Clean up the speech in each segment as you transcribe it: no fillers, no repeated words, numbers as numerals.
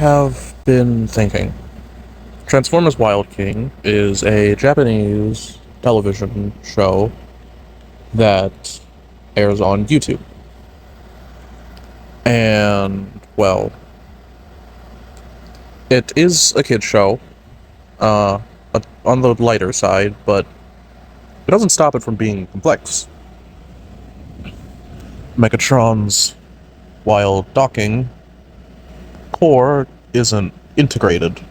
have been thinking. Transformers Wild King is a Japanese television show that airs on YouTube. And, well, it is a kid show, on the lighter side, but it doesn't stop it from being complex. Megatron's while docking core isn't integrated.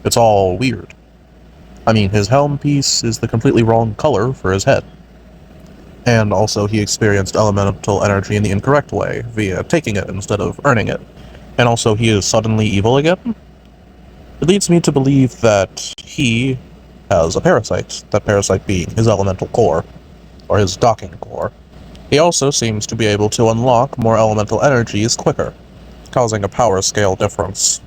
It's all weird. I mean, his helm piece is the completely wrong color for his head. And also he experienced elemental energy in the incorrect way, via taking it instead of earning it. And also he is suddenly evil again. It leads me to believe that he has a parasite, that parasite being his elemental core, or his docking core. He also seems to be able to unlock more elemental energies quicker, causing a power scale difference.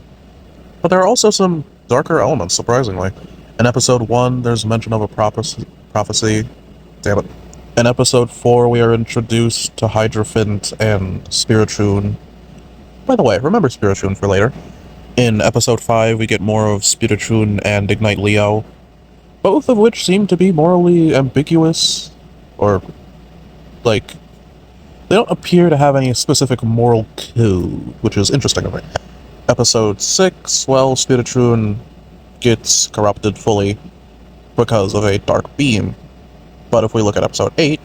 But there are also some darker elements, surprisingly. In episode 1, there's mention of a prophecy. Damn it. In episode 4, we are introduced to Hydrophint and Spiritrune. By the way, remember Spiritrune for later. In episode 5, we get more of Spiritrune and Ignite Leo, both of which seem to be morally ambiguous, or, like, they don't appear to have any specific moral code, which is interesting to me. Episode 6, well, Spiritrune gets corrupted fully because of a dark beam. But if we look at episode 8,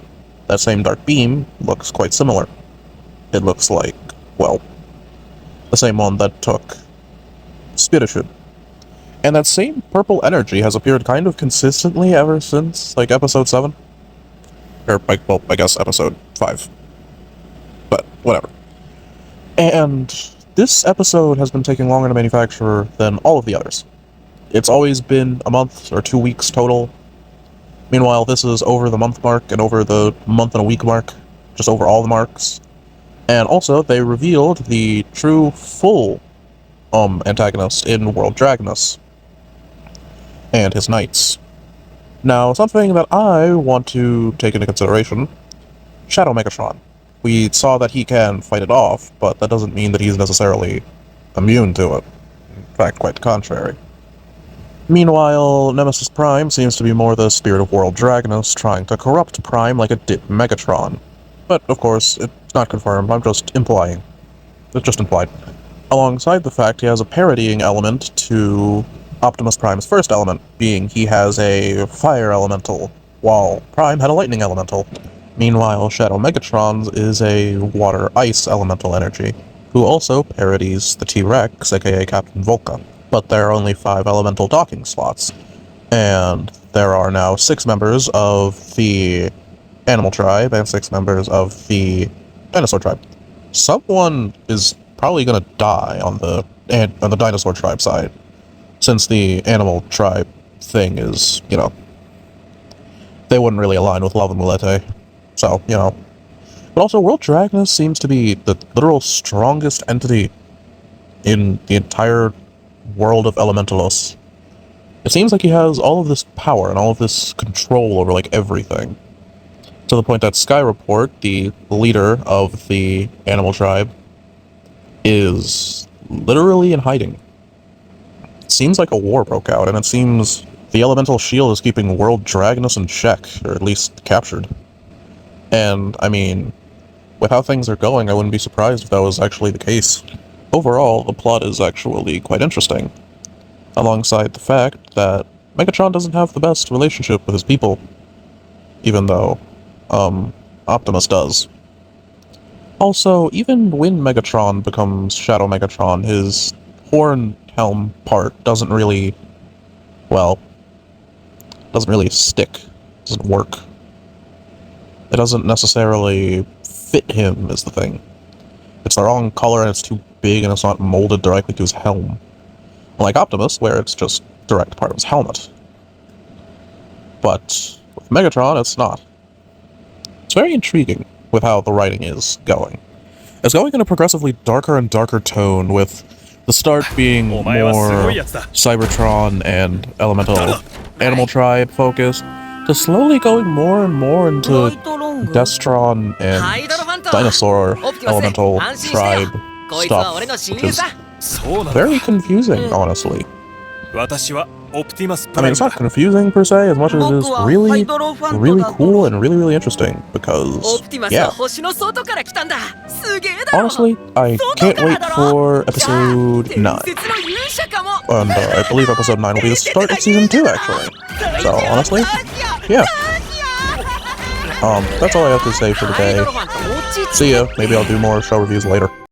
that same dark beam looks quite similar. It looks like, well, the same one that took Spiritrune. And that same purple energy has appeared kind of consistently ever since, like, episode 7. Or, like, well, I guess episode 5. But, whatever. And this episode has been taking longer to manufacture than all of the others. It's always been a month or 2 weeks total. Meanwhile, this is over the month mark and over the month and a week mark. Just over all the marks. And also, they revealed the true full antagonist in World Dragonus and his knights. Now, something that I want to take into consideration, Shadow Megatron. We saw that he can fight it off, but that doesn't mean that he's necessarily immune to it. In fact, quite the contrary. Meanwhile, Nemesis Prime seems to be more the spirit of World Dragonus trying to corrupt Prime like it did Megatron. But, of course, it's not confirmed, I'm just implying. It's just implied. Alongside the fact he has a parodying element to Optimus Prime's first element, being he has a fire elemental, while Prime had a lightning elemental. Meanwhile, Shadow Megatron's is a water-ice elemental energy, who also parodies the T-Rex, aka Captain Volca. But there are only 5 elemental docking slots, and there are now 6 members of the Animal Tribe and 6 members of the Dinosaur Tribe. Someone is probably gonna die on the Dinosaur Tribe side, since the Animal Tribe thing is, you know, they wouldn't really align with Lava Mulete, so, you know. But also, World Dragonus seems to be the literal strongest entity in the entire world of Elementalos. It seems like he has all of this power and all of this control over, like, everything. To the point that Skyreport, the leader of the Animal Tribe, is literally in hiding. It seems like a war broke out, and it seems the Elemental Shield is keeping World Dragonus in check, or at least captured. And, I mean, with how things are going, I wouldn't be surprised if that was actually the case. Overall, the plot is actually quite interesting, alongside the fact that Megatron doesn't have the best relationship with his people, even though, Optimus does. Also, even when Megatron becomes Shadow Megatron, his horn helm part doesn't really stick, doesn't work. It doesn't necessarily fit him, is the thing. It's the wrong color and it's too big and it's not molded directly to his helm. Unlike Optimus, where it's just direct part of his helmet. But with Megatron, it's not. It's very intriguing with how the writing is going. It's going in a progressively darker and darker tone, with the start being more Cybertron and Elemental Animal Tribe focused, to slowly going more and more into Destron and Dinosaur Elemental Tribe stuff, which is そうなんだ。 Very confusing, honestly. 私はオプティマスプ I ラ mean, イ it's ム not だ。 confusing per se, as much as it 僕 is はハイ really, ドロファント really だ cool and really, really interesting. オ Because, プティマスは yeah, 星の外から来たんだ。すげえだろ。 honestly, I can't wait for episode 9. 伝説の勇者かも。 And I believe episode 9 will be the start of season 2, actually. So, honestly, yeah. That's all I have to say for ハイド today. ロファント落ち着け See ya. Maybe I'll do more show reviews later.